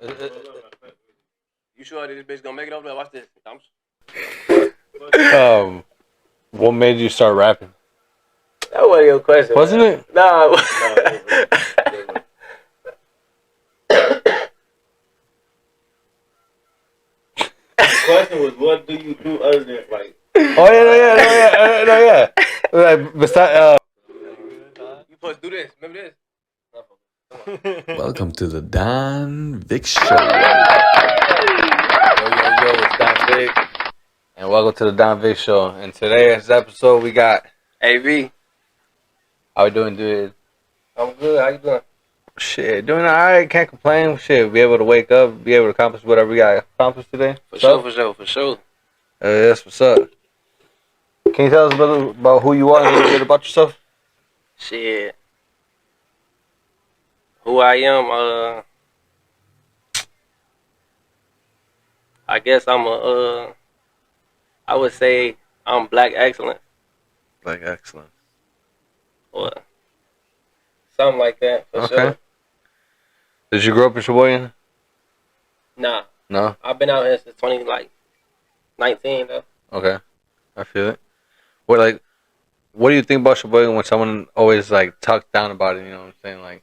You sure this bitch gonna make it over there? Watch this. What made you start rapping? That wasn't your question. Wasn't man. it? Nah. The question was, what do you do other than like? Oh yeah. Like besides, You supposed to do this. Remember this? Welcome to the DaDonVicShow. Yo, it's Don Vic, and welcome to the DaDonVicShow. And today's episode, we got AV. how we doing, dude? I'm good. How you doing? Shit, doing all right. Can't complain. Shit, be able to wake up, be able to accomplish whatever we got accomplished today. For sure. That's what's up. Can you tell us a little about who you are and a little bit about yourself? Shit. Who I am, I guess I would say I'm black excellence. Like excellent. Or something like that, for sure. Did you grow up in Shabuya? Nah. No. I've been out here since 2019 though. Okay, I feel it. What do you think about Sheboygan when someone always like talks down about it? You know what I'm saying? Like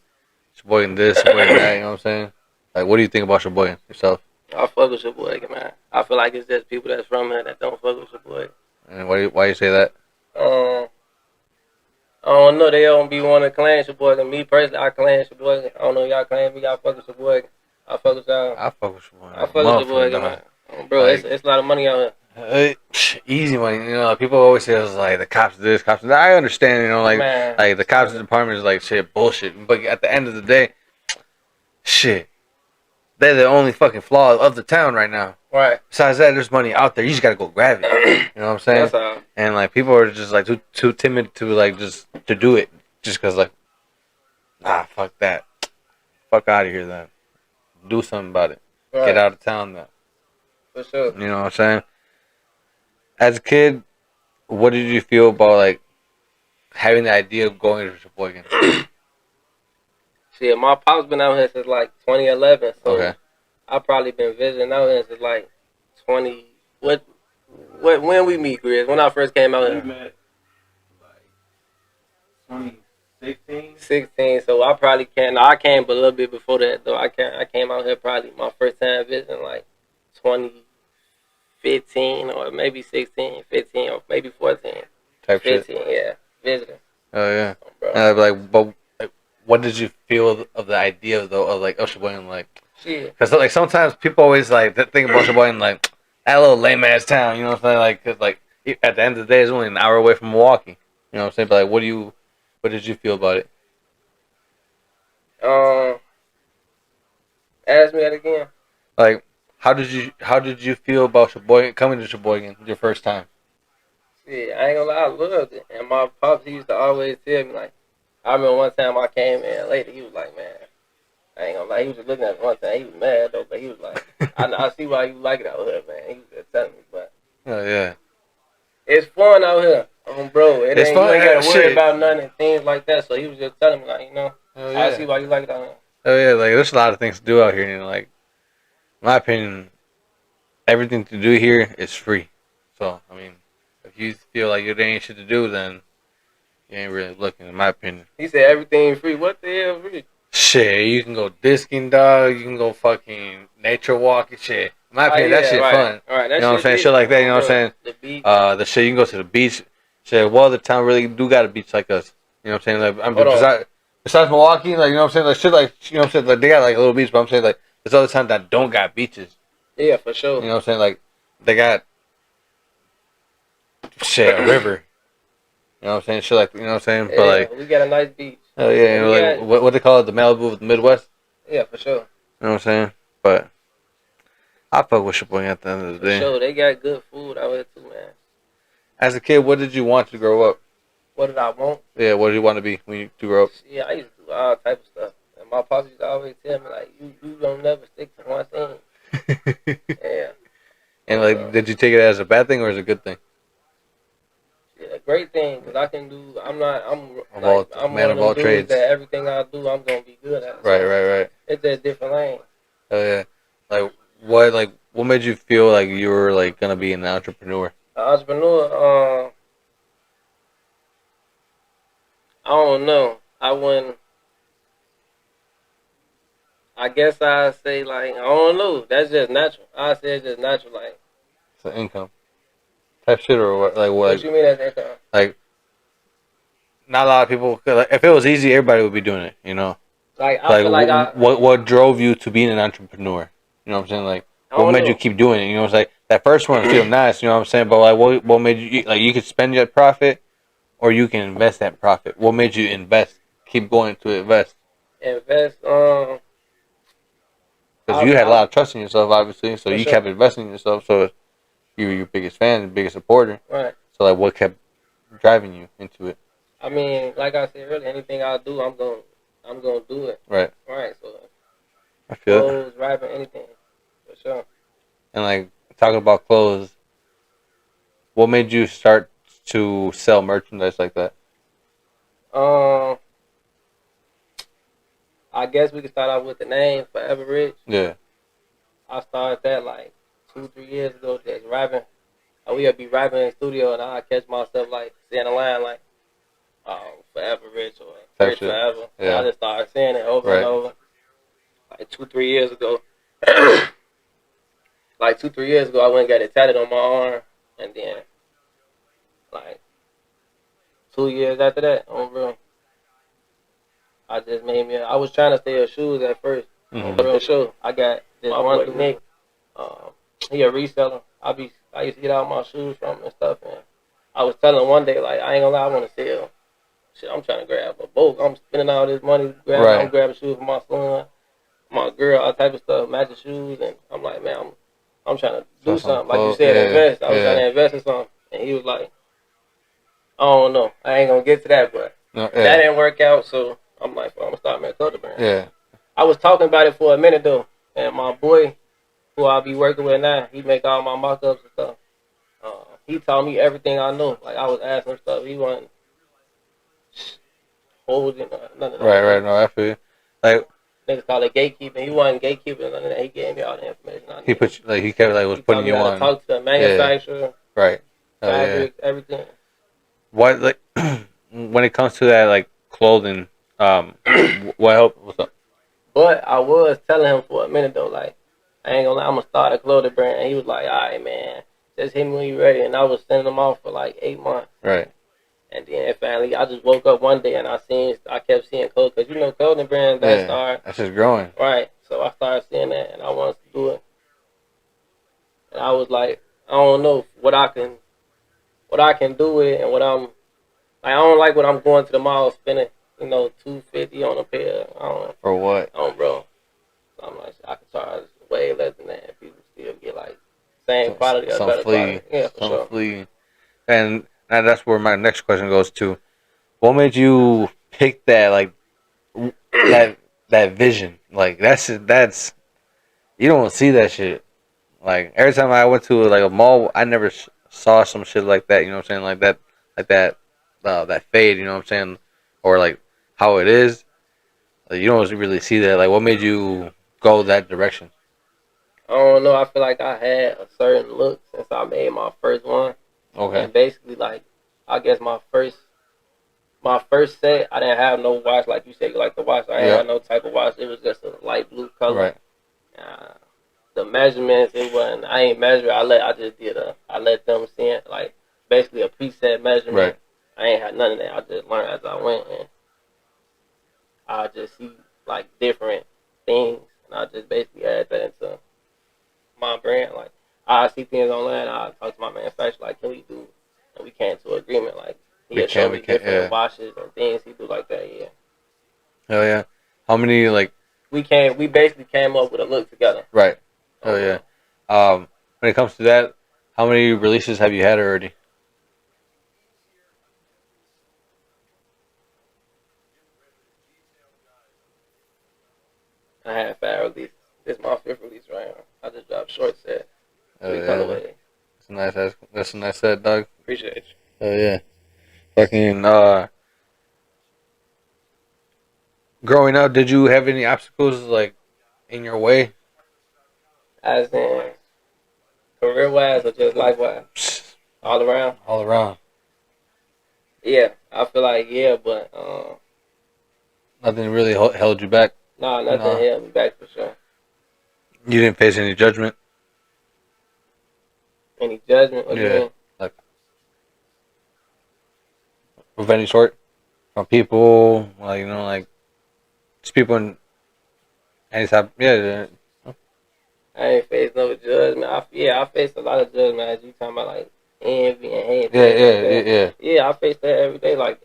Sheboygan this, Sheboygan that. You know what I'm saying? Like, what do you think about Sheboygan yourself? I fuck with Sheboygan, man. I feel like it's just people that's from here that don't fuck with Sheboygan. And why you say that? I don't know. They don't be wanting to claim Sheboygan. Me personally, I claim Sheboygan. I don't know if y'all claim me. Y'all fuck with Sheboygan. I fuck with y'all. I fuck with Sheboygan. I fuck with Sheboygan, man. Bro, like, it's a lot of money out here. Easy money, you know. People always say it's like the cops this, cops that. I understand, you know, like the cops department is like shit, bullshit. But at the end of the day, shit, they're the only fucking flaw of the town right now. Right. Besides that, there's money out there. You just gotta go grab it. You know what I'm saying? That's how. And like people are just like too timid to like just to do it, just cause like, fuck that, fuck out of here then. Do something about it. Right. Get out of town then. For sure. You know what I'm saying? As a kid, what did you feel about like having the idea of going to Sheboygan? Shit, my pop's been out here since like 2011, so okay. I've probably been visiting out here since like 20. When we meet, Chris? When I first came out here? We met like 2016. 16. So I probably can't. I came a little bit before that though. I came out here probably my first time visiting like 2015 or maybe 16, 15 or maybe 14. Type 15, shit. yeah, visiting. Oh yeah. But what did you feel of the idea though of like Sheboygan like? Because like sometimes people always like think about Sheboygan like that little lame ass town. You know what I'm saying? Like, cause like at the end of the day, it's only an hour away from Milwaukee. You know what I'm saying? But like, what did you feel about it? Ask me that again. Like, how did you feel about Sheboygan coming to Sheboygan your first time? Yeah, I ain't gonna lie, I loved it. And my pops, he used to always tell me like, I remember one time I came in later, he was like, man, I ain't gonna lie, he was just looking at me one time, he was mad though, but he was like, I see why you like it out here, man. He was just telling me, but oh yeah, it's fun out here, bro. It's fun. You ain't gotta worry about nothing and things like that. So he was just telling me like, you know, I see why you like it out here. Oh yeah, like there's a lot of things to do out here, and like, in my opinion, everything to do here is free. So I mean, if you feel like there ain't shit to do, then you ain't really looking, in my opinion. He said everything free. What the hell free? Shit, you can go disking, dog. You can go fucking nature walking. Shit, in my opinion, that shit fun. Right, you know what I'm saying? Shit like that. You know what I'm saying? The beach. The shit you can go to the beach. Shit, well, the town really do got a beach like us. You know what I'm saying? Like, besides Milwaukee, like you know what I'm saying? Like shit, like you know what I'm saying? Like they got like a little beach, but I'm saying like there's other towns that don't got beaches. Yeah, for sure. You know what I'm saying? Like they got shit, a river. You know what I'm saying? Shit like, you know what I'm saying? Yeah, but like, we got a nice beach. Oh yeah, like what they call it, the Malibu of the Midwest. Yeah, for sure. You know what I'm saying? But I fuck with Sheboygan at the end of the day. For sure, they got good food out here too, man. As a kid, what did you want to grow up? What did I want? Yeah, what did you want to be when you grow up? Yeah, I used to do all type of stuff. And my pops used to always tell me like, you don't never stick to one thing. Yeah. And like, did you take it as a bad thing or as a good thing? Yeah, great thing, because I can do. I'm man of all trades. That everything I do, I'm gonna be good at. Right. It's a different lane. Oh yeah. What made you feel like you were like gonna be an entrepreneur? An entrepreneur, I don't know. I wouldn't. I guess I say like I don't know. That's just natural. I say it's just natural. Like It's an income type shit or what? Like what what? you mean as income? Like not a lot of people. Like, if it was easy, everybody would be doing it. You know. Like I Like feel like what drove you to being an entrepreneur? You know what I'm saying? Like I what don't made you know. keep doing it? You know, it's like that first one feel nice. You know what I'm saying? But like what made you like you could spend your profit or you can invest that profit. What made you invest? Keep going to invest Invest. because you had a I lot of trust in yourself, obviously. So for you sure. kept investing in yourself. So you were your biggest fan, and biggest supporter. Right. So like what kept driving you into it? I mean, like I said earlier, anything I do, I'm gonna do it. Right. Right. So I feel it. clothes, rapping, anything for sure. And like talking about clothes, what made you start to sell merchandise like that? Um, I guess we could start off with the name Forever Rich. Yeah. I started that like 2, 3 years ago, just rapping. We would be rapping in the studio, and I catch myself like saying a line like, "Forever Rich" or Type "Rich shit. Forever." And I Yeah. just started saying it over and Right. over. Like 2, 3 years ago, like 2, 3 years ago, I went and got it tatted on my arm, and then like 2 years after that, on real, I just made me. I was trying to stay with shoes at first. On Mm-hmm. real show, I got this one through Nick. He a reseller. I used to get out my shoes from him and stuff, and I was telling him one day like I ain't gonna lie, I want to sell. Shit, I'm trying to grab a boat. I'm spending all this money. I'm grabbing shoes for my son, my girl, all type of stuff, matching shoes, and I'm like, man, I'm trying to do something. Like you said, invest. I was trying to invest in something, and he was like, I don't know, I ain't gonna get to that, but that didn't work out. So I'm like, well, I'm gonna start my clothing brand. Yeah. I was talking about it for a minute though, and my boy, who I'll be working with now, he make all my mock-ups and stuff. He taught me everything I know. Like I was asking him stuff, he wasn't holding none of that. Right. No, I feel you. Like niggas call it gatekeeping. He wasn't gatekeeping none of that. He gave me all the information I he needed. put you, like he kept like was putting you on. Talk to the manufacturer, Right. fabric, everything. What like when it comes to that like clothing, what help? What's up? But I was telling him for a minute though, like I ain't gonna lie, I'm gonna start a clothing brand. And he was like, all right, man, just hit me when you ready. And I was sending them off for like 8 months. Right. And then finally, I just woke up one day and I kept seeing clothes because you know clothing brands that start. That's just growing. Right. So I started seeing that and I wanted to do it. And I was like, I don't know what I can do with it and what I'm like. I don't like when I'm going to the mall spending $250 on a pair. I don't. For what? Bro. So I'm like, I can charge way less than that. And people still get like same quality or better quality. Yeah, for sure. Flea. And that's where my next question goes to. What made you pick that like that vision? Like that's you don't see that shit. Like every time I went to like a mall, I never saw some shit like that. You know what I'm saying? Like that fade. You know what I'm saying? Or like how it is. Like, you don't really see that. Like what made you go that direction? I don't know. I feel like I had a certain look since I made my first one. Okay. And basically, like, I guess my first set, I didn't have no watch like you said. You like the watch. I didn't have no type of watch. It was just a light blue color. Right. The measurements, it wasn't. I ain't measure. I let them see it. Like basically a preset measurement. Right. I ain't had none of that. I just learned as I went, and I just see like different things, and I just basically add that into my brand. Like I see things online, I talk to my manufacturer, like, can we do? And we came to an agreement, like he showed me different washes and things he do like that. Yeah. Oh yeah. How many like? We basically came up with a look together. Right. Oh yeah. When it comes to that, how many releases have you had already? I had 5 releases. This is my 5th release right now. I just dropped short set. That's a nice set, dog. Appreciate you. Oh yeah. Fucking growing up, did you have any obstacles like in your way As in career wise or just life wise? All around? All around. Yeah, I feel like but Nothing really held you back. nah, nothing held me back for sure. You didn't face any judgment. Any judgment? What do you mean? Like of any sort from people, like like just people in any type. Yeah. I ain't faced no judgment. I faced a lot of judgment as you talking about like envy and hate. Yeah, I face that every day. Like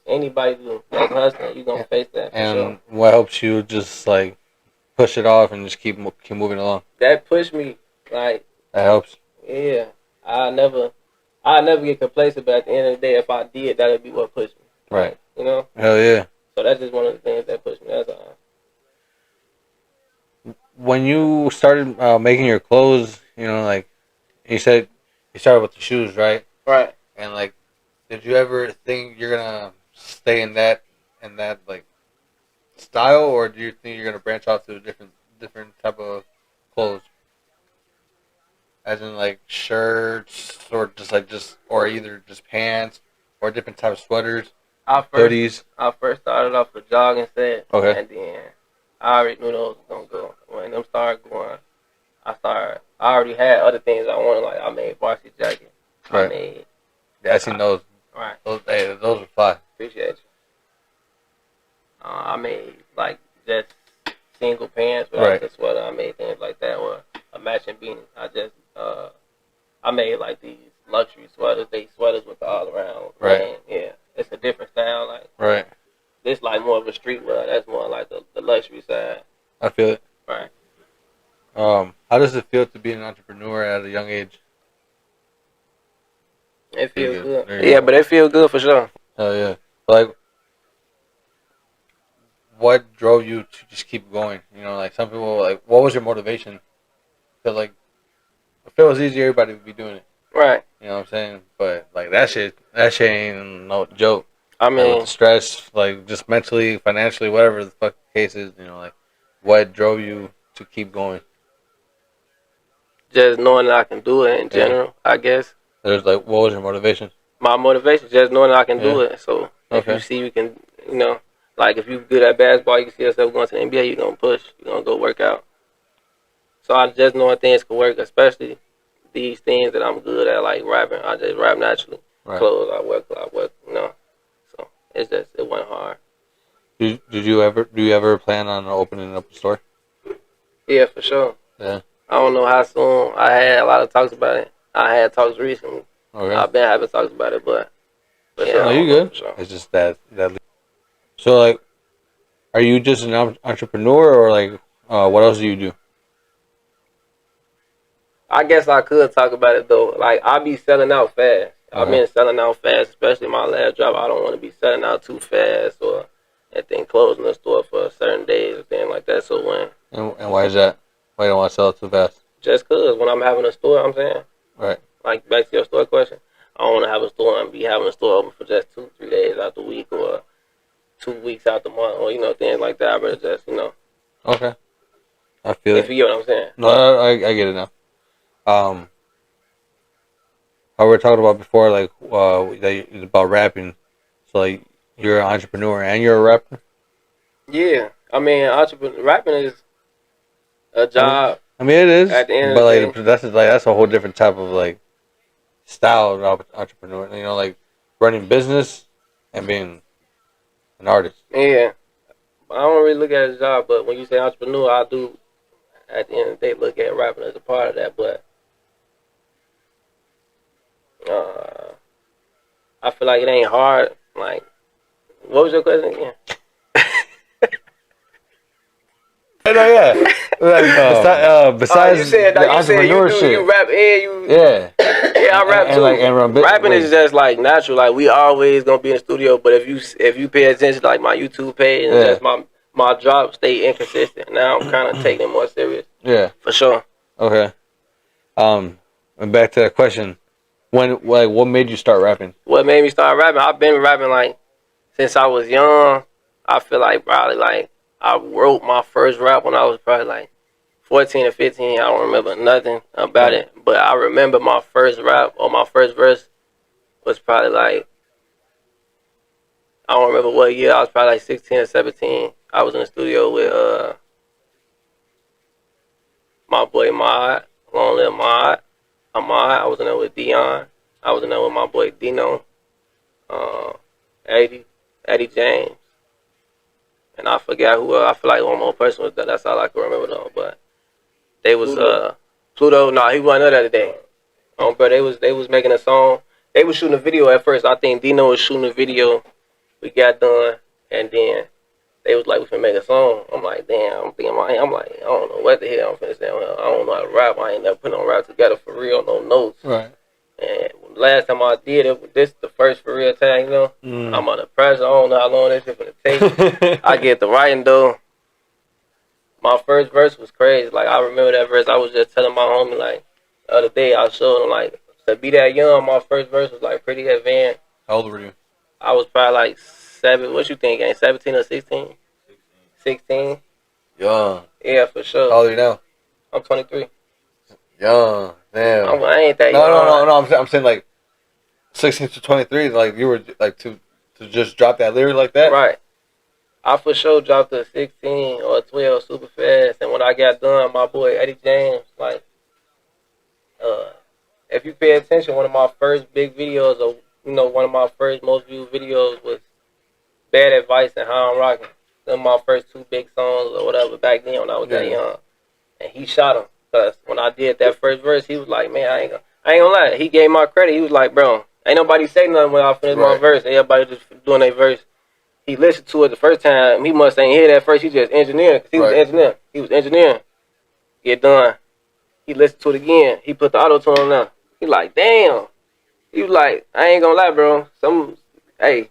anybody that's hustling, you gonna face that for sure. What helps you just like push it off and just keep moving along? That pushed me. Like that helps. Yeah, I never get complacent. But at the end of the day, if I did, that'd be what pushed me. Right. You know. Hell yeah. So that's just one of the things that pushed me. That's all. When you started making your clothes, like you said, you started with the shoes, right? Right. And like, did you ever think you're gonna stay in that like style, or do you think you're gonna branch out to a different type of clothes, as in like shirts, or or either just pants, or different types of sweaters, hoodies? I first started off with jogging set, okay, and then I already knew those was gonna go. When them started going, I already had other things I wanted. Like I made varsity jackets. Right. I seen those. Right. Those are fly. Appreciate you. I made like just single pants without the sweater. I made things like that, or a matching beanie. I made like these luxury sweaters. They sweaters with the all around. Right. And, yeah, it's a different style. Like right. This like more of a streetwear. That's more like the luxury side. I feel it. Right. How does it feel to be an entrepreneur at a young age? It feels good. Yeah, but it feels good for sure. Hell yeah. Like, what drove you to just keep going? Like some people, like, what was your motivation? Because, like, if it was easy, everybody would be doing it. Right. You know what I'm saying? But, like, that shit ain't no joke. I mean, like, with the stress, like, just mentally, financially, whatever the fuck the case is, like, what drove you to keep going? Just knowing that I can do it in general, I guess. There's like, what was your motivation? My motivation, just knowing that I can do it. So if you see you can, like if you're good at basketball, you can see yourself going to the NBA, you're going to push, you're going to go work out. So I just knowing things can work, especially these things that I'm good at, like rapping. I just rap naturally. Right. Clothes, I work, So it's just, it went hard. Do you ever plan on opening up a store? Yeah, for sure. Yeah. I don't know how soon. I had a lot of talks about it. I had talks recently. Okay. I've been having talks about it, but yeah. No, you good. Sure. It's just that. So, like, are you just an entrepreneur, or like, what else do you do? I guess I could talk about it though. Like, I be selling out fast. I've been selling out fast, especially my last job. I don't want to be selling out too fast, or and then closing the store for certain days or things like that. So when and why is that? Why you don't want to sell it too fast? Just cause when I'm having a store, I'm saying. Right. Like, back to your store question, I don't want to have a store and be having a store open for just 2-3 days out the week, or 2 weeks out the month, or things like that. I better just Okay. I feel it. If you get what I'm saying. No, I get it now. How we were talking about before, like about rapping. So like, you're an entrepreneur and you're a rapper. Yeah, I mean, rapping is a job. I mean, it is. At the end but of the day, that's a whole different type of like style of entrepreneur. Like running business and being an artist. Yeah, I don't really look at it as a job, but when you say entrepreneur, I do. At the end of the day, look at rapping as a part of that, but I feel like it ain't hard. Like, what was your question again? Yeah. Like, besides you said, the entrepreneurship, you rap and you. Yeah. Yeah, I rap too. And rapping is just like natural. Like, we always gonna be in the studio, but if you pay attention to like my YouTube page and just my drops stay inconsistent. Now I'm kind of taking it more serious. Yeah. For sure. Okay. And back to that question. What made you start rapping? What made me start rapping? I've been rapping like since I was young. I feel like probably like I wrote my first rap when I was probably like 14 or 15, I don't remember nothing about it. But I remember my first rap or my first verse was probably like, I don't remember what year. I was probably like 16 or 17. I was in the studio with my boy Mod, Long Live Mod. Ahmad. I was in there with Dion. I was in there with my boy Dino, Eddie, Eddie James. And I forgot who I feel like one more person was there. That's all I can remember though. But they was Pluto. No, he wasn't there that day. But they was making a song. They was shooting a video at first. I think Dino was shooting a video. We got done, and then they was like, we finna make a song. I'm like, damn. I'm thinking, I'm like, I don't know what the hell I'm finna say. I don't know how to rap. I ain't never put no rap together for real, no notes. Right. And last time I did it, this the first for real time, you know. I'm under pressure. I don't know how long this shit finna take. I get the writing though. My first verse was crazy. Like I remember that verse. I was just telling my homie like the other day. I showed him like to be that young. My first verse was like pretty advanced. How old were you? I was probably like 7. What you think? 17 or 16? 16. Young. Yeah, for sure. How old are you now? I'm 23. Young. Damn. I ain't that young. No. I'm saying like 16 to 23. Like you were like to just drop that lyric like that. Right. I for sure dropped a 16 or a 12 super fast, and when I got done, my boy Eddie James, like, if you pay attention, one of my first big videos, or one of my first most viewed videos was Bad Advice and How I'm Rocking. Them my first 2 big songs or whatever back then when I was that young, and he shot him. Cause when I did that first verse, he was like, man, I ain't gonna lie. He gave my credit. He was like, bro, ain't nobody say nothing when I finished my verse. Everybody just doing their verse. He listened to it the first time. He must ain't hear that first. He just engineering. Cause he was engineering. He was engineering. Get done. He listened to it again. He put the auto tune on there. He like, damn. He was like, I ain't gonna lie, bro. Somebody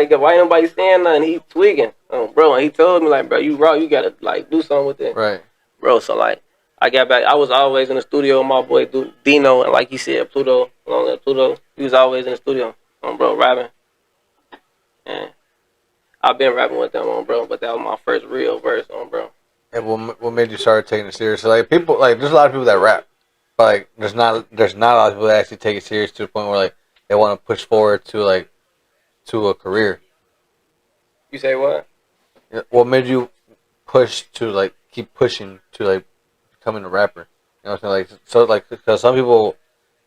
got, why ain't nobody saying nothing? He tweaking. Bro, and he told me like, bro, you raw. You gotta like do something with it. Right. Bro, so like, I got back. I was always in the studio with my boy Dino, and like he said, Pluto, Long Live Pluto. He was always in the studio, bro, rapping. And I've been rapping with them, bro, but that was my first real verse, bro. And what made you start taking it serious? Like people, like there's a lot of people that rap, but like there's not a lot of people that actually take it serious to the point where like they want to push forward to a career. You say what? What made you push to like keep pushing to like becoming a rapper? You know what I'm saying? Like so like because some people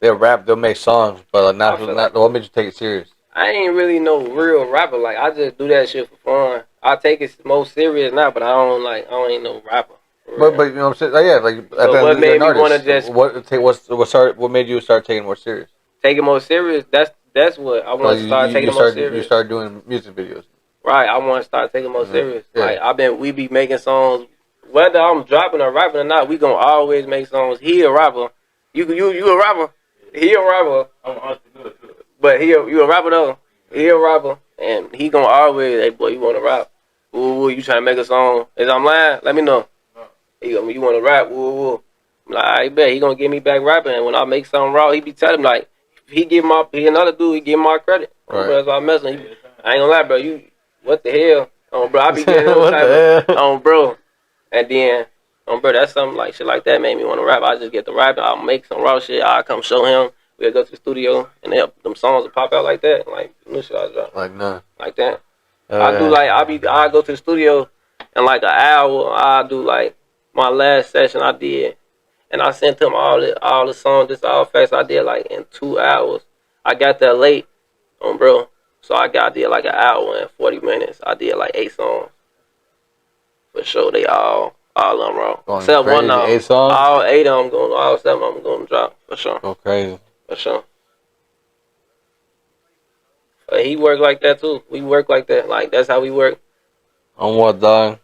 they'll rap, they'll make songs, but like not what made you take it serious? I ain't really no real rapper. Like I just do that shit for fun. I take it most serious now, but I don't ain't no rapper. But you know what I'm saying? Like, yeah, like what made me want to just what made you start taking it more serious? Take it more serious. That's what I want to start taking it more serious. You start doing music videos. Right, I want to start taking it more serious. Yeah. Like we be making songs, whether I'm dropping or rapping or not. We gonna always make songs. He a rapper, you a rapper. He a rapper. I'm an entrepreneur too. But you a rapper though. He a rapper, and he gonna always, hey boy, you wanna rap? Woo, you trying to make a song? If I'm lying, let me know. No. You wanna rap? Woo. I'm like, I bet he gonna get me back rapping. And when I make something raw, he be telling me like, he another dude, he give my credit. Right. Bro, so I messing. I ain't gonna lie, bro. What the hell? Bro, I be getting what type of, bro. And then, bro, that's something like shit like that made me wanna rap. I just get the rap. I'll make some raw shit. I'll come show him. We'll go to the studio and them songs will pop out like that. Like new shit I drop. Like none. Like that. I go to the studio in like an hour. I do like my last session I did, and I sent him all the songs. This all fast I did like in 2 hours. I got there late, bro. So I did like an hour and 40 minutes. I did like 8 songs. For sure, they all of them wrong. Except one now. 8 songs. All 8 of them all 7 of them gonna drop for sure. Go crazy. For sure. But he work like that too. We work like that. Like that's how we work. On what, dog?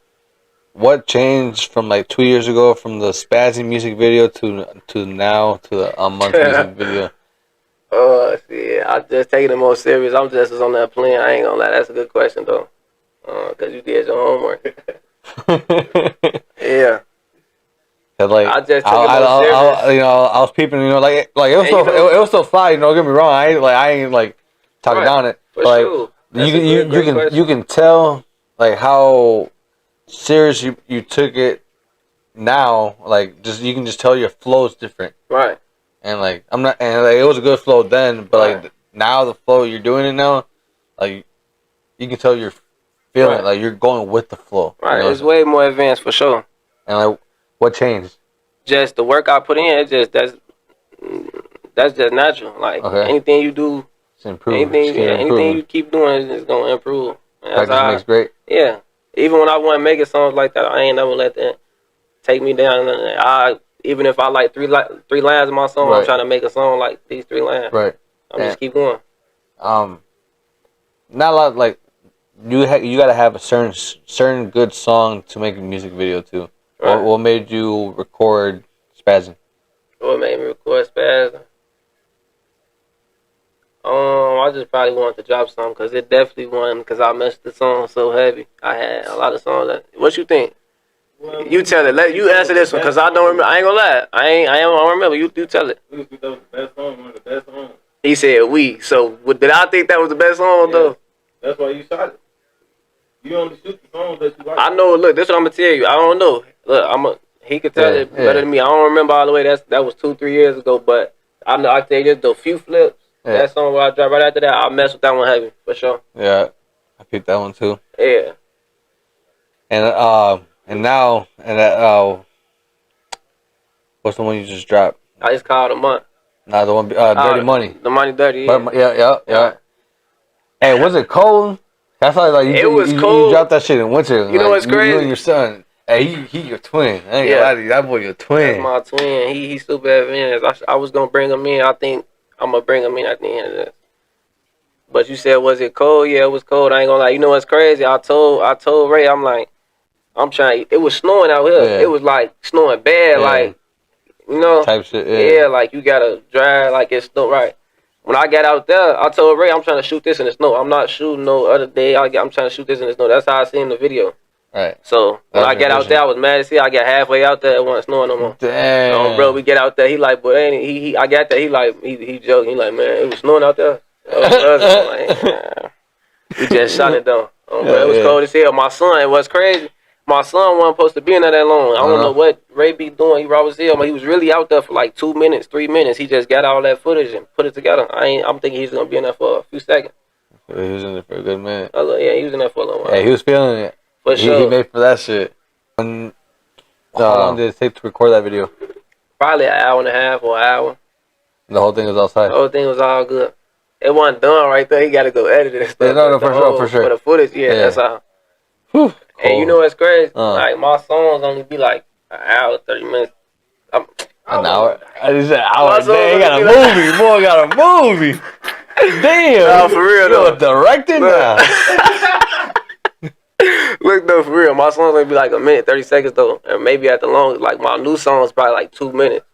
What changed from like 2 years ago from the Spazzy music video to now to the month music video? See, I just taking it more serious. I'm just on that plane. I ain't gonna lie. That's a good question though. Cause you did your homework. Yeah. Like I just took it more serious. I was peeping. Like it was so fly. Don't get me wrong. I ain't like talking down it. For but, sure. You can tell like how serious you took it now, like, just you can just tell your flow is different. Right. And like I'm not, and like it was a good flow then, but like now the flow you're doing it now, like you can tell you're feeling it, like you're going with the flow. Right. You know? It's way more advanced for sure. And like, what changed? Just the work I put in. It's just that's just natural. Like anything you do, it's improve. Anything you keep doing is gonna improve. Practice makes great. Yeah. Even when I wasn't making songs like that, I ain't never let that take me down. Even if I like three lines of my song, I'm trying to make a song like these 3 lines. Right. I'm just keep going. Not a lot. Like you gotta have a certain good song to make a music video too. Right. What made you record Spazzing? What made me record Spazzing? I just probably wanted to drop something because it definitely won because I messed the song so heavy. I had a lot of songs. What you think? Well, you tell it. Let you answer this one because I don't remember. I ain't gonna lie. I don't remember. You tell it. That was the best song. One of the best songs. He said we. So did I think that was the best song though? That's why you shot it. You only shoot the songs that you like. I know. Look, this is what I'm gonna tell you. I don't know. Look, he could tell it better than me. I don't remember all the way. That was 2-3 years ago. But I know. I tell you this, the few flips. Yeah. That song where I dropped right after that, I mess with that one heavy for sure. Yeah, I picked that one too. Yeah. And now what's the one you just dropped? I just called a month. Nah, the one Dirty Money. The Money Dirty. Yeah. Yeah. Hey, was it cold? That's like it was cold. You dropped that shit in winter. You know what's crazy? You and your son. Hey, he your twin. I ain't gonna lie to you. That boy your twin. That's my twin. He's super advanced. I was gonna bring him in. I think I'm gonna bring him in at the end of this. But you said, was it cold? Yeah, it was cold. I ain't gonna lie. You know what's crazy? I told Ray, I'm like, I'm trying. It was snowing out here. Yeah. It was like snowing bad, like, you know, type shit. Yeah, like you gotta drive like it's snow. Right. When I got out there, I told Ray, I'm trying to shoot this in the snow. I'm not shooting no other day. I'm trying to shoot this in the snow. That's how I seen the video. Right. So when I got out there, I was mad to see. I got halfway out there, it wasn't snowing no more. Damn. Bro, we get out there. He like, but ain't he? I got there. He like, he joking. He like, man, it was snowing out there. We just shot it down. Bro, it was cold as hell. My son, it was crazy. My son wasn't supposed to be in there that long. I don't know what Ray be doing. He raw as hell, but he was really out there for like 2 minutes, 3 minutes. He just got all that footage and put it together. I'm thinking he's gonna be in there for a few seconds. He was in there for a good minute. Yeah, he was in there for a little while. Yeah, he was feeling it. For sure. He made for that shit. How long did it take to record that video? Probably an hour and a half or an hour. The whole thing was outside? The whole thing was all good. It wasn't done right there. He got to go edit it and stuff. Yeah, no, for sure. For the footage, that's all. Whew, and you know what's crazy? Like, my songs only be like an hour, 30 minutes. An hour? I just said an hour. Damn, he got a movie. Boy, got a movie. Damn. No, for real, though. You're directing now. Look, though, for real, my songs only be like a minute, 30 seconds, though. And maybe at the longest, like, my new song is probably like 2 minutes.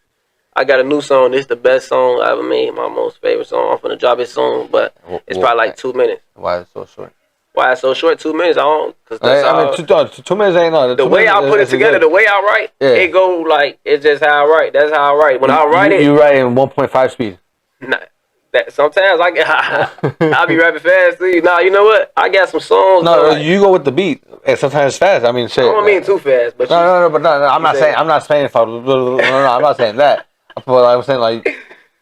I got a new song. This is the best song I ever made. My most favorite song. I'm finna drop it soon, but it's probably like 2 minutes. Why is it so short? Why it's so short? 2 minutes? I don't. Cause that's I mean, 2 minutes ain't no. The way I put it together, the way I write, it go like it's just how I write. That's how I write. When I write it, you write in 1.5 speed. Nah, that sometimes I be rapping fast too. Nah, you know what? I got some songs. No, you go with the beat, and sometimes it's fast. I mean, shit. I don't mean too fast, but no. I'm not saying. I'm not saying if I. No, I'm not saying that. I'm saying like,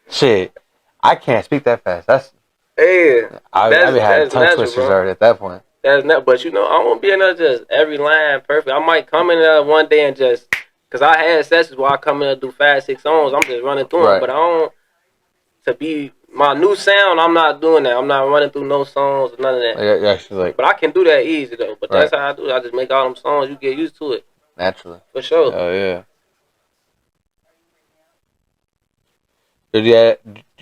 shit. I can't speak that fast. That's. Yeah. I be having tongue twisters already at that point. That's not. But you know, I won't be in there just every line perfect. I might come in there one day and just, cause I had sessions where I come in and do 5-6 songs. I'm just running through them, but I don't. To be my new sound, I'm not doing that. I'm not running through no songs or none of that. Yeah, actually like. But I can do that easy though. But that's how I do it. I just make all them songs. You get used to it. Naturally. For sure. Oh yeah. Do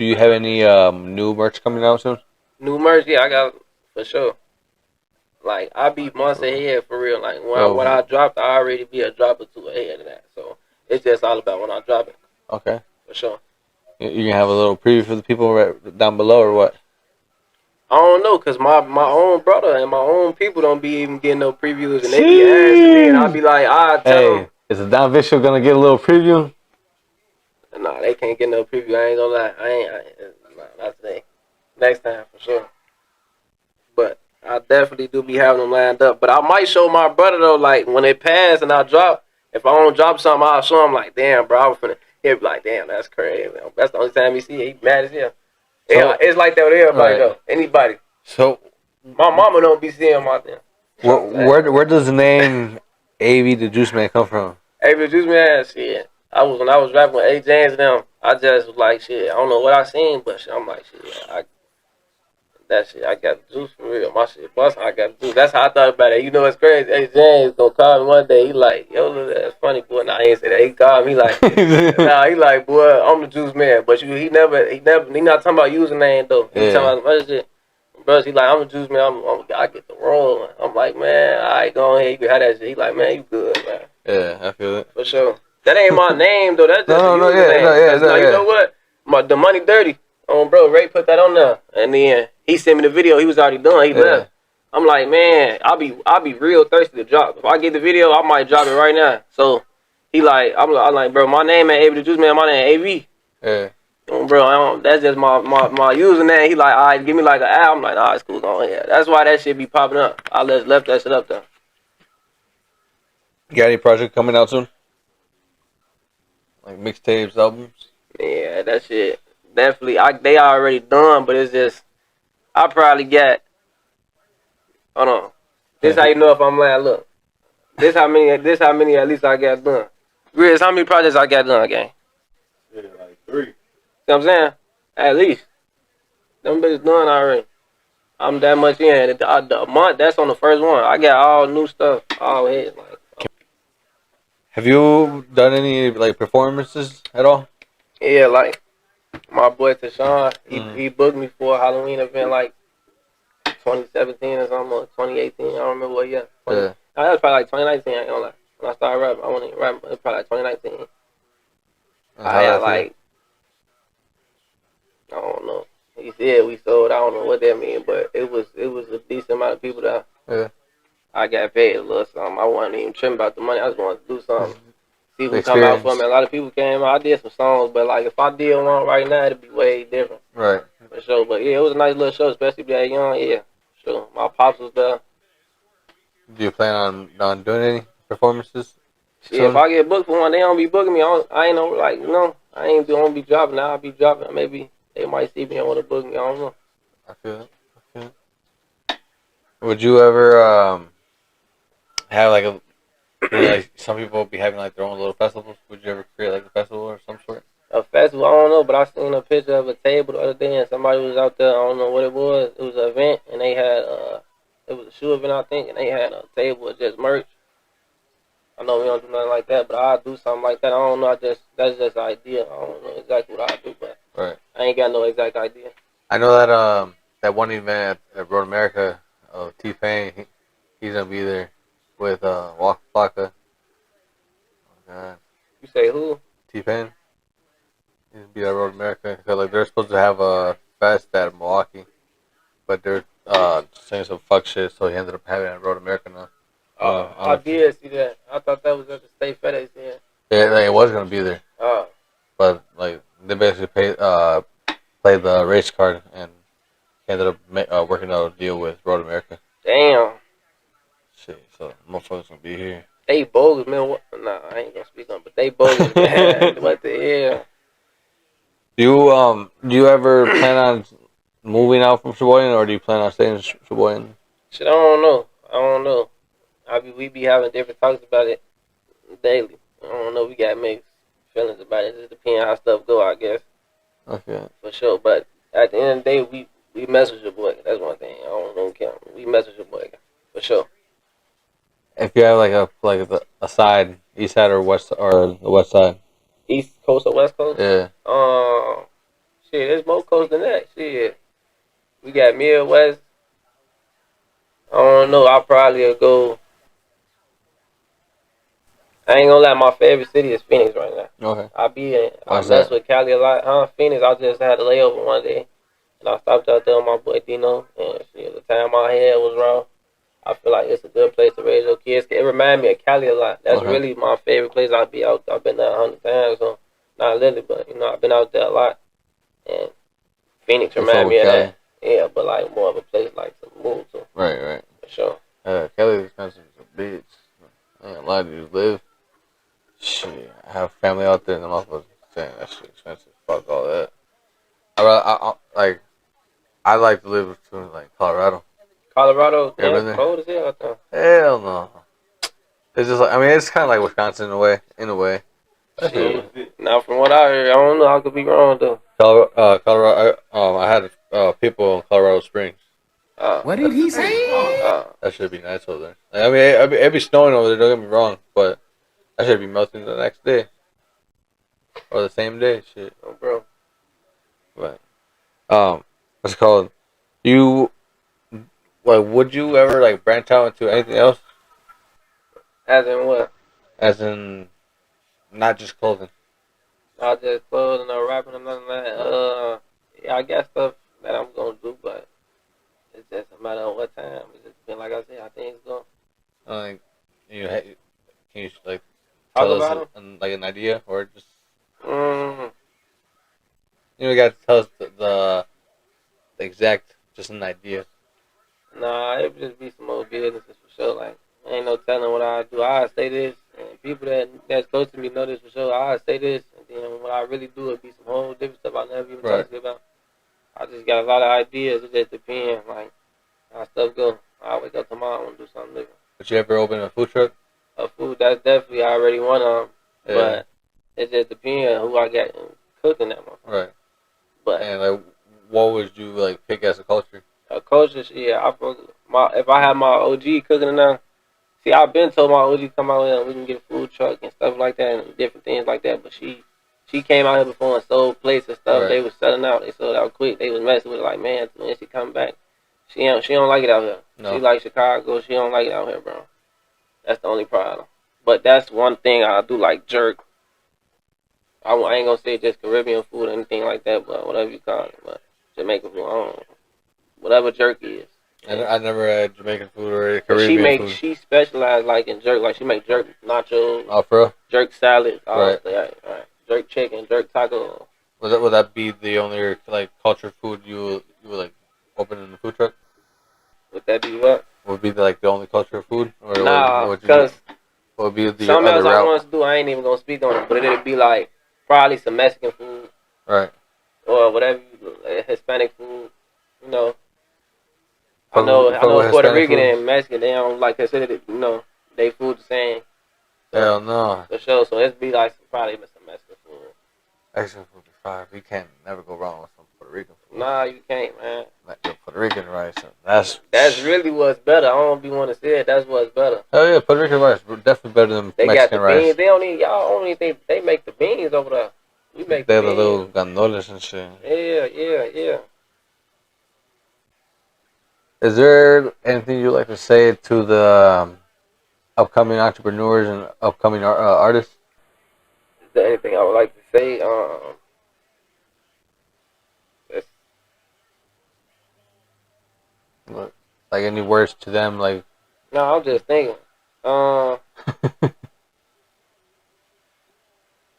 you have any new merch coming out soon? New merch, yeah, I got for sure. Like I be months ahead for real. Like when I dropped, I already be a drop or two ahead of that. So it's just all about when I drop it. Okay. For sure. You gonna have a little preview for the people right down below or what? I don't know, cause my own brother and my own people don't be even getting no previews, and they be asking me, and I be like, I tell them. Is the DaDonVicShow gonna get a little preview? Nah, they can't get no preview. I ain't gonna lie. Not today. Next time for sure. But I definitely do be having them lined up. But I might show my brother though, like when it pass and I drop, If I don't drop something, I'll show him like, damn, bro, I was finna. He'll be like, damn, that's crazy. That's the only time he see it. He mad as hell. So, Yeah, it's like that with everybody though. Anybody. So my mama don't be seeing my thing. Where does the name AVDAJUICEMAN come from? AVDAJUICEMAN, shit. When I was rapping with A James and them, I just was like, shit, I don't know what I seen, but shit, I'm like, shit, I got the juice for real. My shit busting, I got the juice. That's how I thought about it. You know what's crazy? A James gonna call me one day. He like, yo, that's funny, boy. Nah, I ain't say that. He called me like, nah, he like, boy, I'm the juice man. But he not talking about username though. He talking about other shit. Bro, he like, I'm the juice man. I get the roll. I'm like, man, all right, go ahead. You can have that shit. He like, man, you good, man. Yeah, I feel it. For sure. That ain't my name though. That's just no, the username. You know what? The money dirty. Bro, Ray put that on there, and then he sent me the video. He was already done. He left. I'm like, man, I'll be real thirsty to drop. If I get the video, I might drop it right now. So he like, I'm like, bro, my name ain't AVDAJUICEMAN. My name AV. Yeah. Bro, that's just my username. He like, all right, give me like an hour. I'm like, nah, it's cool. Go ahead. That's why that shit be popping up. I just left that shit up there. You got any project coming out soon? Like mixtapes, albums? Yeah, that shit. Definitely, they already done, but it's just, I probably got, hold on. This how you know if I'm lying. Look, this how many at least I got done. Grizz, how many projects I got done, gang? Yeah, like 3. See what I'm saying? At least. Them bitches done already. I'm that much in. The month, that's on the first one. I got all new stuff, all hits. Like, have you done any like performances at all? Yeah, like my boy Tashawn, he booked me for a Halloween event like 2017 or something, or 2018. I don't remember what year. Yeah. That was probably like 2019. I ain't gonna lie. When I started rapping, I wasn't even rapping. It was probably like 2019. I had like, I don't know. He said we sold. I don't know what that means, but it was a decent amount of people there. Yeah. I got paid a little something. I wasn't even tripping about the money. I just wanted to do something. See who come out for me. A lot of people came out. I did some songs, but like if I did one right now, it'd be way different. Right. For sure. But yeah, it was a nice little show, especially that young. Yeah. Sure. My pops was there. Do you plan on doing any performances? Shit, if I get booked for one, they don't be booking me. I ain't no like, you know, I ain't gonna be dropping. Now I'll be dropping. Maybe they might see me and want to book me. I don't know. I feel it. Would you ever have like like some people be having like their own little festivals? Would you ever create like a festival or some sort? A festival, I don't know, but I seen a picture of a table the other day and somebody was out there. I don't know what it was. It was an event and they had it was a shoe event, I think, and they had a table with just merch. I know we don't do nothing like that, but I'll do something like that. I don't know. That's just an idea. I don't know exactly what I do, but I ain't got no exact idea. I know that that one event at Road America, T-Pain, he's gonna be there with Waka Flocka. Oh God. You say who? T-Pain. He's gonna be at Road America because like they're supposed to have a fest at Milwaukee, but they're saying some fuck shit, so he ended up having it at Road America now. I did see that. I thought that was at the State FedEx then. Yeah, like, it was gonna be there. Oh. But like they basically played the race card and ended up working out a deal with Road America. Damn. Shit, so motherfuckers gonna be here. They bogus, man. Nah, I ain't gonna speak on, but they bogus, man. What the hell? Do you ever plan on moving out from Shabuya, or do you plan on staying in Shabuya? Shit, I don't know. We be having different talks about it daily. I don't know. We got mixed feelings about it. It just depends how stuff go, I guess. Okay. For sure. But at the end of the day, we mess with your boy. That's one thing. I don't know. We mess with your boy. For sure. If you have a side, east side or the west side. East Coast or West Coast? Yeah. Shit, there's more coast than that. Shit. We got Midwest. I don't know. I'll probably go. I ain't gonna lie, my favorite city is Phoenix right now. Okay. I mess with Cali a lot. Phoenix, I just had a layover one day. And I stopped out there with my boy Dino. And shit, the time my head was raw. I feel like it's a good place to raise your kids. It reminds me of Cali a lot. That's really my favorite place. I've been there 100 times. So, not literally, but, you know, I've been out there a lot. And Phoenix reminds me of that. Yeah, but like more of a place like to move to. Right. For sure. Cali is expensive as a bitch. I ain't gonna lie to you, live. Shit, I have family out there, and I'm also saying that shit expensive. Fuck all that. I like to live between like Colorado. Colorado, You ever damn been there? cold as hell out there. Hell no. It's just like, I mean, it's kind of like Wisconsin in a way. In a way. Shit. Now, from what I heard, I don't know. I could be wrong though. Colorado. I had people in Colorado Springs. What did he say? That should be nice over there. Like, I mean, it'd be snowing over there. Don't get me wrong, but that should be melting the next day or the same day. Shit, Oh, bro. but what's it called? You like? Would you ever like branch out into anything else? As in what? As in, not just clothing. I just clothes and no rapping and nothing like that. Yeah, I got stuff that I'm gonna do, but it's just a matter of what time. It's just been like I said, how things go. Like, can you like Talk tell about us like an idea or just Mm-hmm. you got to tell us the exact just an idea. Nah, it would just be some old businesses for sure. Like, ain't no telling what I do. I say this, and people that's close to me know this for sure. I say this, and then when I really do, it be some whole different stuff I never even talked to you about. I just got a lot of ideas. It just depends, like, how stuff go. I wake up tomorrow and want to do something different. But you ever open a food truck? A food, that's definitely already one of them. Yeah. But it just depends who I got cooking that one. Right. But and like, what would you like pick as a culture? A culture, yeah. If I have my OG cooking it now, see, I've been told my OG come out here and we can get a food truck and stuff like that and different things like that. But she came out here before and sold plates and stuff. Right. They was selling out. They sold out quick. They was messing with it like, man, when she come back, she don't like it out here. No. She like Chicago. She don't like it out here, bro. That's the only problem. But that's one thing I do like jerk. I ain't gonna say just Caribbean food or anything like that, but whatever you call it. But Jamaican food, I don't know. Whatever jerk is. I never had Jamaican food or Caribbean food. She specialized like in jerk. Like she make jerk nachos. Oh, for real? Jerk salad. Right. Right. Jerk chicken, jerk taco. Would that be the only like culture food you would like open in the food truck? Would that be what? Would be the only culture food? Or Nah, because what would be the something other else route? I want to do, I ain't even gonna speak on it, but it'd be like probably some Mexican food. Right. Or whatever, Hispanic food. You know. I know Puerto Rican and Mexican, they don't like consider it, they food the same. So, hell no. For sure, so it'd be like probably some Mexican food. Mexican food is fire. You can't never go wrong with some Puerto Rican food. Nah, you can't, man. Like the Puerto Rican rice. That's really what's better. I don't be want to say it. That's what's better. Hell yeah, Puerto Rican rice definitely better than They Mexican got the rice. beans. They don't need y'all. Only thing they make the beans over there. We make They're the the beans. little gandoles and shit. Yeah. Is there anything you'd like to say to the upcoming entrepreneurs and upcoming artists? Is there anything I would like to say? Like any words to them? Like No, I'm just thinking.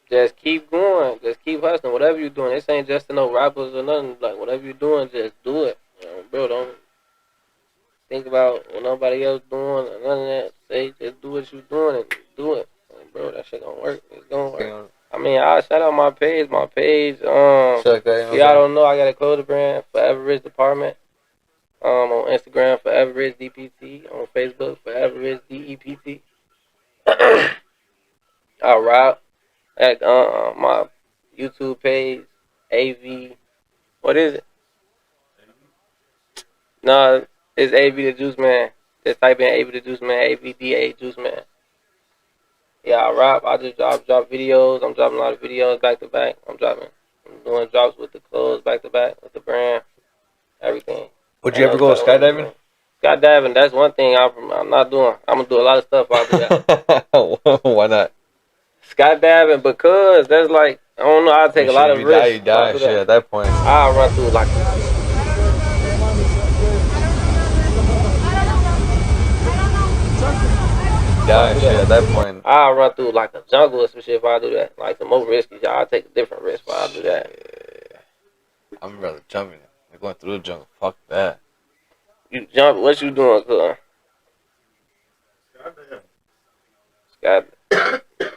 Just keep going. Just keep hustling. Whatever you're doing, this ain't just to no rappers or nothing. Like whatever you're doing, just do it. Bro, don't think about what nobody else doing or none of that. Say just do what you're doing and do it. Bro, that shit gonna work. It's gonna work. I mean, I shout out my page. Y'all don't know, I got a clothing brand, Forever Rich Department. On Instagram, Forever Rich DPT. On Facebook, Forever Rich DEPT. I rap at my YouTube page, AV. What is it? No, it's AVDAJUICEMAN. Just type in AVDAJUICEMAN, AVDAJUICEMAN. Yeah, I rap. I just drop videos. I'm dropping a lot of videos back to back. I'm doing drops with the clothes back to back with the brand, everything. Would you ever go skydiving? Skydiving, that's one thing I'm not doing. I'm gonna do a lot of stuff I'll do that. Why not? Skydiving because that's like, I don't know, I'll take a lot of risks. You die, shit, at that point. I'll run through like At that point. I'll run through like a jungle or some shit if I do that. Like the more risky shit, I'll take a different risk if I do that. I'm rather jumping. Like going through the jungle. Fuck that. You jump, what you doing, cuz?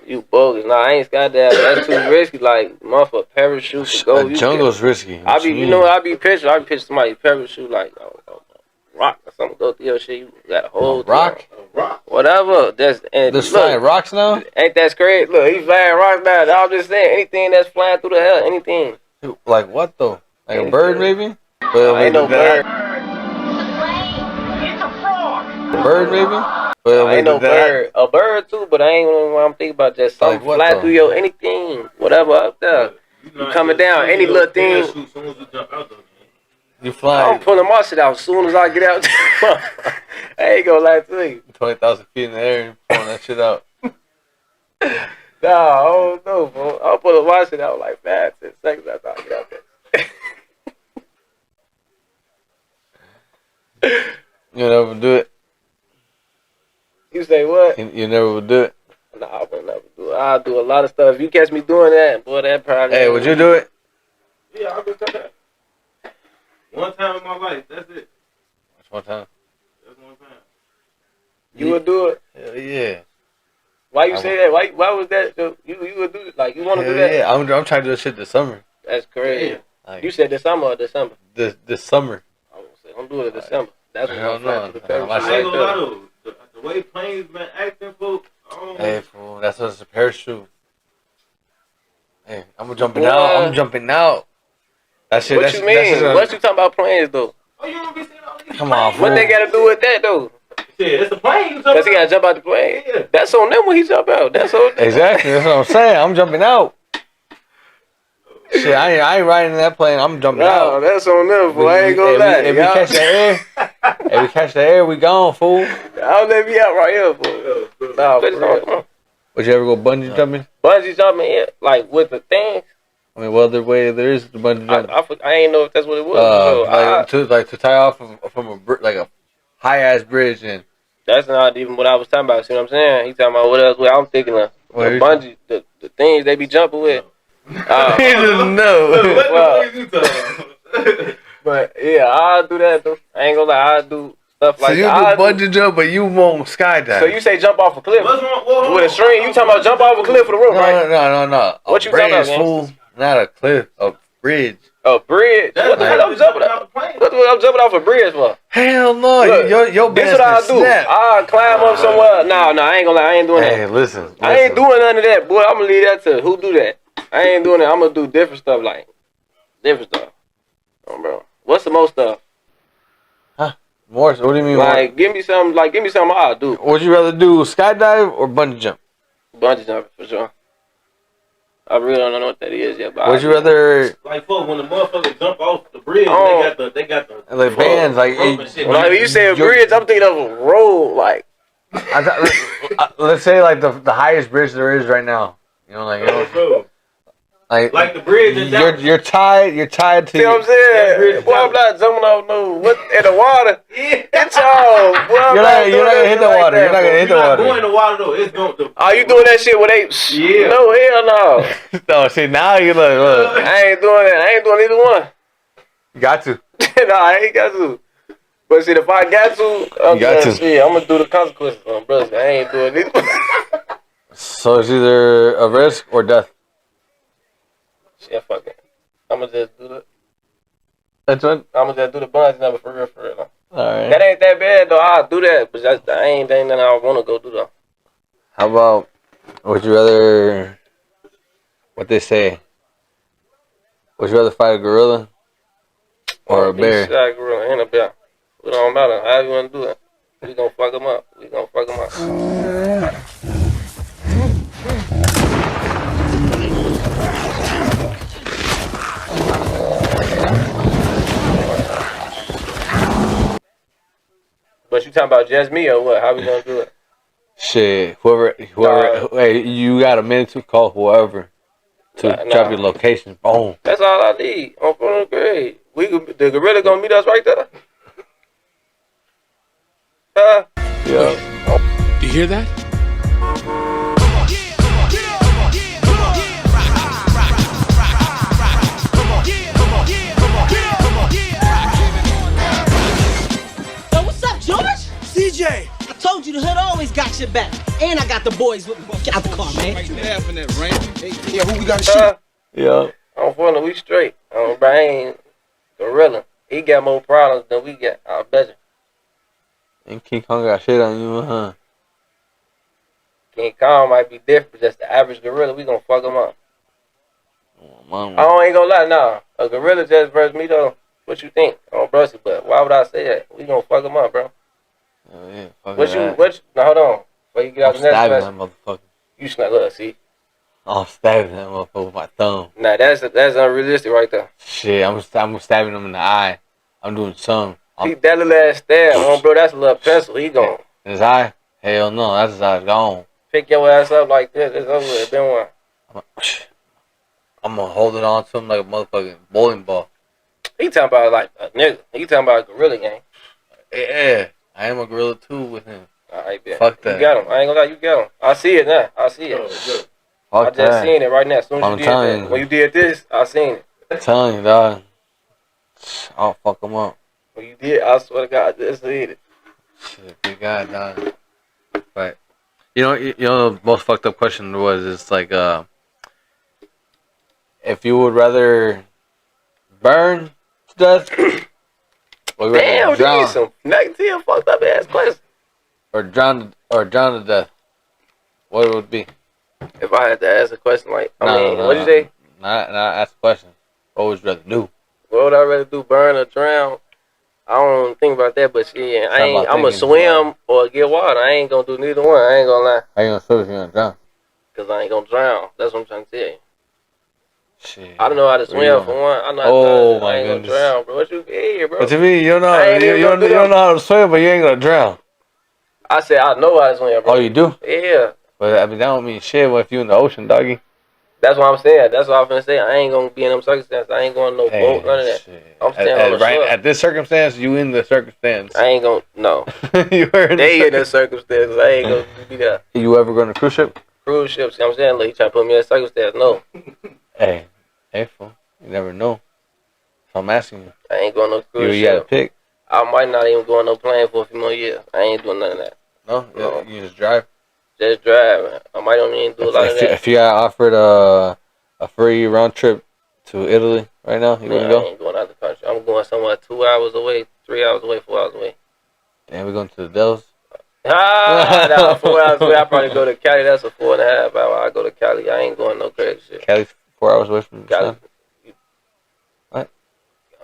You bogus. Nah, I ain't skydiving. That's too risky. Like, motherfucker, parachute to go. A jungle's risky. I be picturing somebody parachute like, rock or something go through your shit. You got a whole rock? Whatever. There's flying rocks now? Ain't that crazy? Look, he's flying rocks now. I'm just saying, anything that's flying through the hell, anything. Like what though? Like a bird maybe? Well, ain't no bird. A bird maybe? Well, ain't no bird. A bird too, but I ain't what I'm thinking about. Just something like fly through your anything, whatever up there. You coming down, any little thing. You fly. I'm pulling my shit out as soon as I get out. I ain't gonna lie to you. 20,000 feet in the air and pulling that shit out. Nah, I don't know, bro. I'll pull my shit out like 5, 10 seconds after I get out there. You never do it. You say what? You never would do it. Nah, I would never do it. I'll do a lot of stuff. If you catch me doing that, boy, that probably. Hey, would you do it? Yeah, I'll go try that. One time in my life, that's it. That's one time. That's one time. You would do it? Hell yeah. Why you say that? Why was that? You would do it? Like, you want to do that? Yeah, I'm trying to do this shit this summer. That's crazy. Yeah. Like, you said this summer or December? This summer. I won't say, don't do it in December. That's what Hell no. I ain't gonna lie though. The way planes been acting, folks. Hey, fool, that's what's a parachute. Hey, I'm jumping out. I'm jumping out. That shit. What you mean? What you talking about planes though? Oh, you don't be seeing all these Come on, fool. What they got to do with that though? Shit, it's a plane. Cause he gotta jump out the plane. Yeah. That's on them when he jump out. That's on them. Exactly. That's what I'm saying. I'm jumping out. Shit, I ain't riding in that plane. I'm jumping out. That's on them, fool. I ain't gonna lie. If we catch the air, we gone, fool. I'll let me out right here, fool. Nah, come on. Would you ever go bungee jumping? Bungee jumping, yeah, like with the thing. I mean, well, the way there is the bungee jumping. I ain't know if that's what it was. To tie off from a high ass bridge and. That's not even what I was talking about. See what I'm saying? He talking about what else? I'm thinking of the bungee, the things they be jumping with. He doesn't know. What the fuck you talking? But yeah, I'll do that though. I ain't gonna lie, I'll do stuff like that. So you do bungee jump, but you won't skydive. So you say jump off a cliff? What's wrong? With a string? You talking about jump off a cliff with a rope, right? No. What you talking about, fool? Not a cliff, a bridge. A bridge? What the hell I'm jumping off? What the hell I'm jumping off a bridge for? Hell no. Look, your this what I'll do. I'll climb up somewhere. No, I ain't gonna lie. I ain't doing that. Hey, listen. I ain't doing none of that, boy. I'm gonna leave that to who do that. I ain't doing that. I'm gonna do different stuff, like different stuff. Oh, bro. What's the most stuff? Huh? More? What do you mean? Like, give me something I'll do. Would you rather do skydive or bungee jump? Bungee jumping for sure. I really don't know what that is yet. Would you rather like when the motherfuckers jump off the bridge? They got the like bands like when you say a bridge, I'm thinking of a road like. Let's say like the highest bridge there is right now. You know, like the bridge. You're tied to. See what I'm saying? Boy, I'm not jumping off what in the water. It's all. Boy, you're not gonna hit the water. You're not gonna hit the water. Going in the water though. It's going to. Are you doing that shit with apes? Yeah. No, hell no. No, see now you're like, look. I ain't doing that. I ain't doing either one. You got to. No, I ain't got to. But see, if I got to, I'm gonna do the consequences on brothers. I ain't doing either one. So it's either a risk or death. Yeah, fuck it. I'm gonna just do it. That's what? I'm gonna just do the bungee number for real. Alright. That ain't that bad though. I'll do that, but I ain't nothing I wanna go do though. How about, would you rather, what they say, would you rather fight a gorilla or a bear? A gorilla and a bear. It don't matter. How you wanna do it? We gonna fuck them up. But you talking about just me or what? How we gonna do it? Shit, whoever. Hey, you got a minute to call whoever to drop your location. Boom. That's all I need. On front of the grade. The gorilla gonna meet us right there. Yeah. Do you hear that? CJ, I told you the hood always got shit back. And I got the boys with me. Get out the car, man. Yeah, who we gotta shoot? Yeah. I'm feeling we straight. Bro, I ain't gorilla. He got more problems than we got. I bet you. And King Kong got shit on you, huh? King Kong might be different, but just the average gorilla, we gonna fuck him up. Mama. I ain't gonna lie, nah. A gorilla just versus me though. What you think? On Brussy, but why would I say that? We gonna fuck him up, bro. Oh, yeah. Fuck What you? Now hold on. Before you get out I'm the next stabbing question, that motherfucker. you snap. Look, see. I'm stabbing that motherfucker with my thumb. Nah, that's unrealistic right there. Shit, I'm stabbing him in the eye. I'm doing something. He that little ass stab, bro. That's a little pencil. He gon' In his eye? Hell no, that's his eye gone. pick your ass up like this. It's over with. Been one. I'm gonna hold it on to him like a motherfucking bowling ball. He talking about like a nigga. He talking about a gorilla gang. Yeah, I am a gorilla too with him. Alright, bet. Fuck that. You got him. I ain't gonna lie, you got him. I see it now. I see it. Fuck I just that. seen it right now. As soon as I'm you telling did that. you. When you did this, I seen it. I'm telling you, dog. I'll fuck him up. When you did, I swear to God, I just seen it. Shit, big guy, dog. But you know, the most fucked up question was, it's like, if you would rather burn to death, or Damn, drown, these some negative fucked up ass questions. or drown to death, what would it be? If I had to ask a question like, what'd you say? Not ask a question. What would you rather do? What would I rather do, burn or drown? I don't think about that, but shit, I'm gonna swim or get water. I ain't gonna do neither one. I ain't gonna lie. How you gonna swim if you gonna drown? Cause I ain't gonna drown. That's what I'm trying to tell you. Shit. I don't know how to swim for one. I know how to Oh, drown. my I ain't goodness. gonna drown, bro. What you here, bro? But to me, you don't know. I ain't even You gonna do don't know how to swim, but you ain't gonna drown. I said I know how to swim, bro. Oh, you do? Yeah. But I mean, that don't mean shit. What if you in the ocean, doggy? That's what I'm saying. That's what I'm finna say. I ain't gonna be in them circumstances. I ain't going no boat, none of that. Shit. I'm staying on the right shore. at this circumstance, you in the circumstance. I ain't gonna, no. You were in They in the circumstances. I ain't gonna be there. You ever going to cruise ship? Cruise ships, you know what I'm saying? Like, you trying to put me in a circumstance. No. Hey, fool. You never know. So I'm asking you. I ain't going no cruise You gotta ship. pick. I might not even go on no plane for a few more years. I ain't doing none of that. No? You just drive? Just driving. I might don't even do a lot of that. If you got offered a free round trip to Italy right now, you wouldn't I go? ain't going out the country. I'm going somewhere 2 hours away, 3 hours away, 4 hours away. Damn, we going to the Dells? Nah, 4 hours away. I probably go to Cali. That's a 4.5 hour. I go to Cali. I ain't going no crazy shit. Cali's 4 hours away from Cali. What?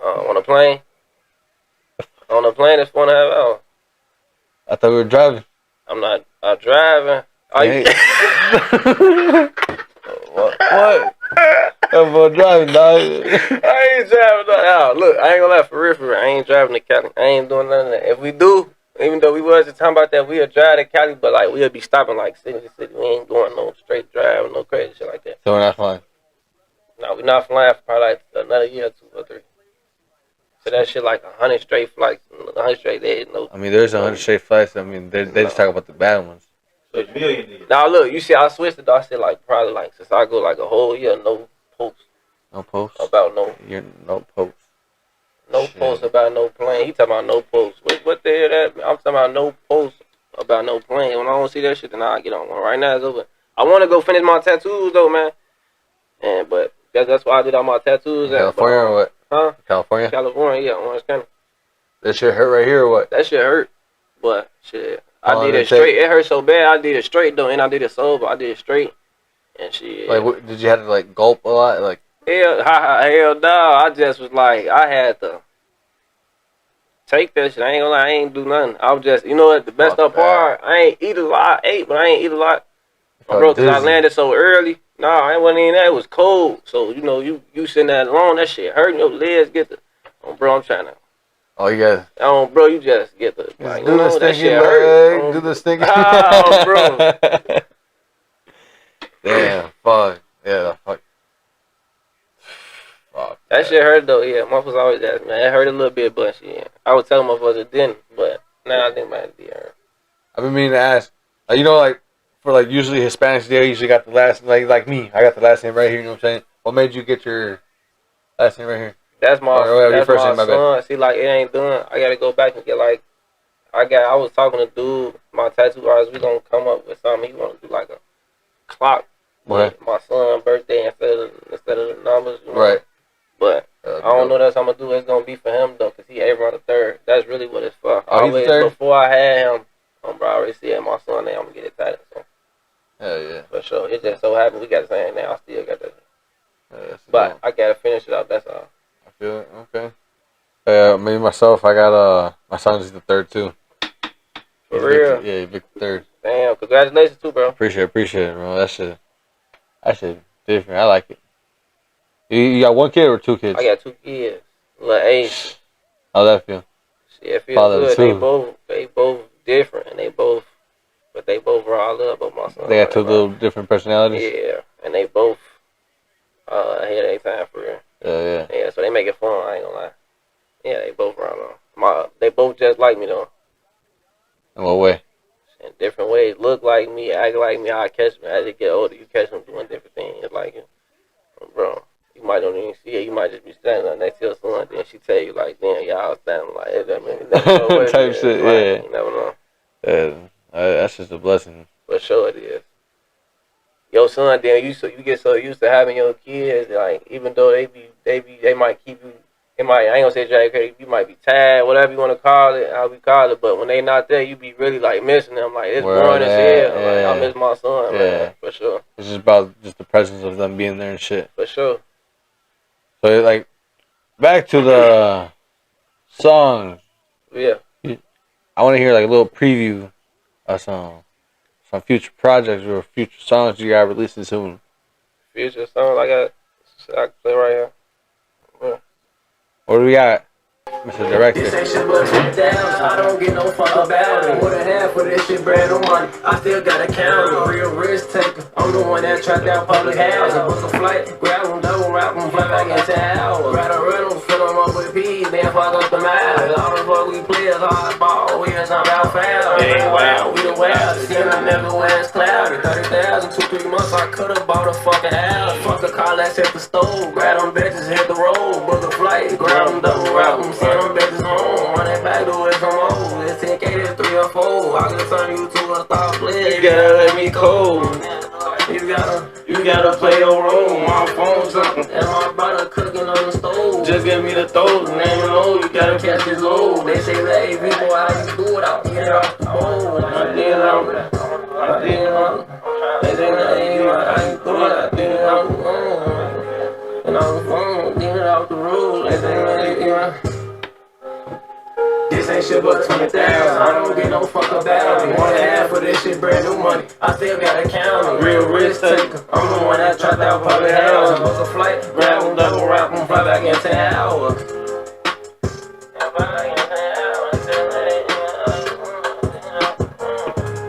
On a plane? On a plane, it's 4.5 hours. I thought we were driving. I'm not driving. Are you? What? I'm driving, dog. I ain't driving no. Look, I ain't gonna lie, for real. I ain't driving to Cali. I ain't doing none of that. If we do, even though we wasn't talking about that, we'll drive to Cali, but like we'll be stopping like city to city. We ain't going no straight drive, no crazy shit like that. So we're not flying. No, we're not flying for probably like another year or 2 or 3. So that shit like 100 straight flights, 100 straight days. No. I mean, there's 100 straight flights. I mean, they just talk about the bad ones. Now look, you see, I switched it. I said like probably like since I go like a whole year, no post. No post? About no. You're no post. No Shit. post about no plane. He talking about no post. What the hell that? I'm talking about no post about no plane. When I don't see that shit, then I'll get on one. Right now it's over. I want to go finish my tattoos though, man. And but that's why I did all my tattoos. California or what? Huh? California? California, yeah, Orange County. That shit hurt right here or what? That shit hurt, but shit, How I long did did it it take? straight. It hurt so bad. I did it straight though, and I did it sober. I did it straight, and shit. Like, did you have to like gulp a lot? Like, hell, no. I just was like, I had to take that shit. I ain't gonna lie, I ain't do nothing. I was just, you know what? The best Fuck up part, I ain't eat a lot. I ate, but I ain't eat a lot. felt Bro, because I dizzy. landed so early. Nah, I wasn't even that. It was cold. So, you know, you sitting there alone, that shit hurting your legs. Get the, bro, I'm trying to. oh, you guys. Bro, you just get the, like, Do you the know, that stinky shit leg. hurt. Do the stinky Oh, bro. Damn, fuck. Yeah, fuck. Fuck. That shit hurt, though, yeah. Motherfuckers always ask, man. It hurt a little bit, but shit. I would tell motherfuckers it didn't, but now I think it did hurt. I've been meaning to ask. You know, like, for like usually Hispanics, they usually got the last, like me. I got the last name right here, you know what I'm saying? What made you get your last name right here? That's my, Or whatever, your that's first my name, my bad. son. See, like, it ain't done. I gotta go back and get, like, I was talking to dude, my tattoo artist. We gonna come up with something. He wanna do like a clock with my son's birthday instead of the numbers. You know? Right. But I don't know that's what I'm gonna do. It's gonna be for him though, cause he April the 3rd. That's really what it's for. Oh, he's the 3rd? Before I had him, bro, I already said my son name. I'm gonna get it tatted. So. Hell yeah. For sure. It just so happened we got the same name. I still got that. But I gotta finish it up. That's all. I feel it. Okay. Me myself, I got my son's the 3rd too. For real? Victor, yeah, Victor 3rd. Damn, congratulations too, bro. Appreciate it, bro. That shit different. I like it. You got 1 kid or 2 kids? I got 2 kids. Little Ace. How's that feel? Shit, it feels good. They both different, and they both raw up. But my son, they got 2 little different personalities. Yeah, and they both ahead of their time for real. Yeah. Yeah, so they make it fun. I ain't gonna lie. Yeah, they both raw up. They both just like me though. In what way? In different ways. Look like me, act like me. I catch me as they get older. You catch them doing different things. Like, bro, you might don't even see it. You might just be standing there next to your son. Then she tell you like, damn, y'all standing like it. I mean, you never know what type shit. Like, yeah. You never know. Yeah, that's just a blessing. For sure it is. Your son, then you get so used to having your kids, like even though they might keep you. I ain't gonna say drag crazy. You might be tired, whatever you want to call it, how we call it. But when they not there, you be really like missing them. Like it's boring as hell. Yeah. Like I miss my son, man, for sure. It's just about the presence of them being there and shit. For sure. So like, back to the songs. Yeah. I want to hear like a little preview of some future projects or future songs you got releasing soon. Future songs I can play right here. Yeah. What do we got, Mr. Director? This ain't shit but $10,000. I don't get no fuck about it. More than half of this shit brand new money. I still gotta count it. Real risk taker. I'm the one that tracked out public housing. Book a flight, grab them, double wrap them, fly back in 10 hours. Grab a rental, fill them up with peas, then fuck up the miles. All the fuck we play is hard ball. We hear something about foul. It ain't wild, we the wild. Skin I never wear it's cloudy. 30,000, 2-3 months I could've bought a fucking house. Fuck a car, let's hit the stove. Grab them bitches, hit the road. Book a flight, grab them, double wrap them, send them bitches home. Run it back to it some more. It's 10K, it's 3 or 4. I can turn you to a star player. You gotta let me cold. You gotta play your role. My phone's up and my brother cooking on the stove. Just give me the throat, name and low. You gotta catch this load. They say, hey, people, how you do it? I'll get it off the bowl. I did it out. They say, hey, how you do it? I did it out the phone. And on the phone, get it off the road. They say, hey, this ain't shit but 20,000. I don't get no fuck about it. More than half of this shit brand new money. I still gotta count it. Real risk taker. I'm the one that trapped out public housing. Book a flight, grab them, double wrap them, fly back in 10 hours.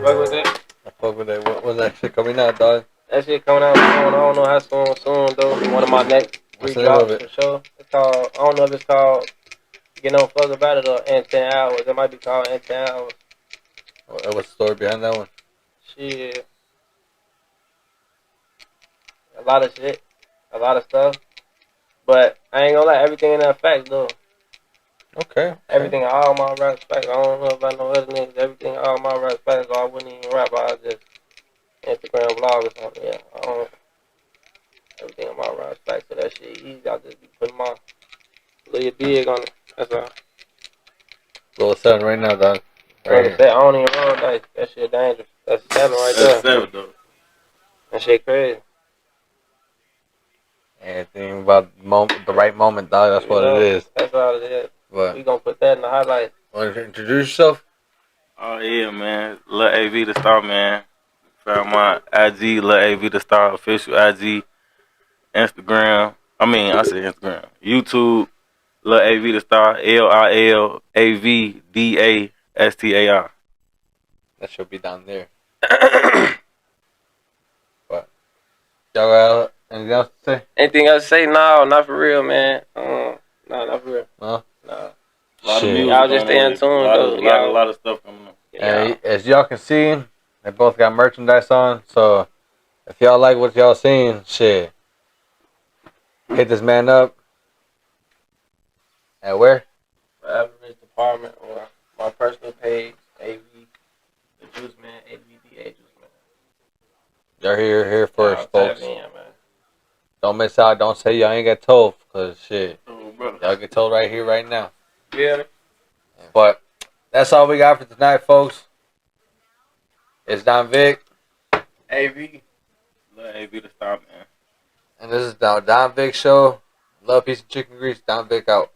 Fuck with that. I fuck with that. When's that shit coming out, dog? That shit coming out soon. I don't know how soon though. One of my next What's 3 the name of drops it? for sure. It's called. I don't know if it's called. Get no fuck about it or in 10 hours. It might be called in 10 hours. What's the story behind that one? Shit. A lot of shit. A lot of stuff. But I ain't gonna lie, everything in that fact though. Okay. Everything, all my rap facts. I don't know about no other niggas. Everything, all my rap facts. So I wouldn't even rap. I just Instagram vlog or something. Yeah. I don't. Everything in my rap facts. So that shit easy. I just be putting my little dig on it. That's all. Roll 7 right now, dog. Right here. I don't even roll dice. That shit dangerous. That's 7 right there. That's 7 though. That shit crazy. Anything about the right moment, dog. That's what it is. That's all it is. What? We gonna put that in the highlight. Want to introduce yourself? Oh yeah, man. Lil AV the Star, man. Found my IG, Lil AV the Star official IG, Instagram. I say Instagram. YouTube, Lil AV the Star, LILAVDASTAR. That should be down there. But y'all got anything else to say? Anything else to say? No, not for real, man. No, not for real. No. No. Shit. Y'all just stay in tune. A lot of stuff coming up. Yeah. As y'all can see, they both got merchandise on. So if y'all like what y'all seeing, shit, hit this man up. At where? Average Department or my my personal page, AV the Juice Man, AVDAJUICEMAN. Y'all here first, folks. In, man. Don't miss out. Don't say y'all ain't got told, cause shit, Oh, bro. y'all get told right here, right now. Yeah. But that's all we got for tonight, folks. It's Don Vic, AV. Let AV the star, man. and this is the Don Vic Show. Love, peace, and chicken grease. Don Vic out.